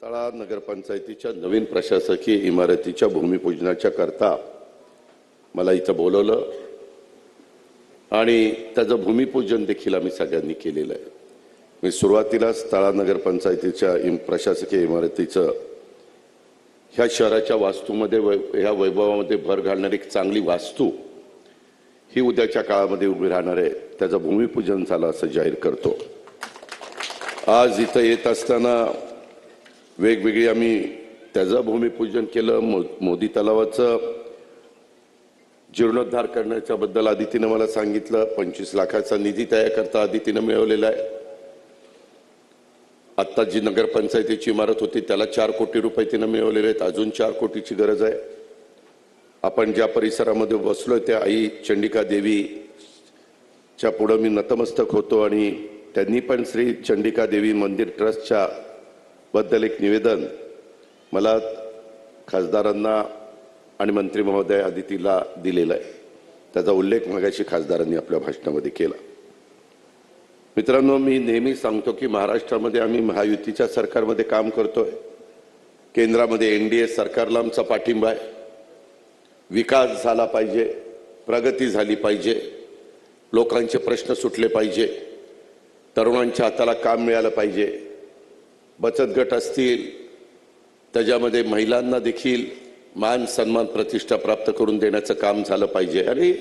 तळा नगरपंचायतीच्या नवीन प्रशासकीय इमारतीच्या भूमिपूजनाच्या करता मला इथं बोलवलं आणि त्याचं भूमिपूजन देखील आम्ही सगळ्यांनी केलेलं आहे। मी सुरुवातीलाच तळा नगरपंचायतीच्या प्रशासकीय इमारतीचं ह्या शहराच्या वास्तूमध्ये ह्या वैभवामध्ये भर घालणारी एक चांगली वास्तू ही उद्याच्या काळामध्ये उभी राहणार आहे, त्याचं भूमिपूजन झालं असं जाहीर करतो। आज इथं येत असताना वेगवेगळी आम्ही त्याचं भूमिपूजन केलं। मोदी तलावाचं जीर्णोद्धार करण्याच्या बद्दल आदितीने मला सांगितलं। 25 लाखाचा निधी त्याकरता आदितीने मिळवलेला आहे। आता जी नगरपंचायतीची इमारत होती त्याला 4 कोटी रुपये तिने मिळवलेले आहेत, अजून 4 कोटीची गरज आहे। आपण ज्या परिसरामध्ये बसलोय त्या आई चंडिका देवीच्या पुढे मी नतमस्तक होतो आणि त्यांनी पण श्री चंडिका देवी मंदिर ट्रस्टच्या बद्दल एक निवेदन मला खासदारांना आणि मंत्री महोदय आदितीला दिलेला आहे, त्याचा उल्लेख मगाशी खासदारांनी आपल्या भाषणामध्ये केला। मित्रांनो, मी नेहमी सांगतो की महाराष्ट्रामध्ये आम्ही महायुतीच्या सरकारमध्ये काम करतोय, केंद्रामध्ये एनडीए सरकारला आमचा पाठिंबा आहे। विकास झाला पाहिजे, प्रगती झाली पाहिजे, लोकांचे प्रश्न सुटले पाहिजे, तरुणांच्या हाताला काम मिळालं पाहिजे, बचत गट असतील त्याच्यामध्ये महिलांना देखील मान सन्मान प्रतिष्ठा प्राप्त करून देण्याचं काम झालं पाहिजे। आणि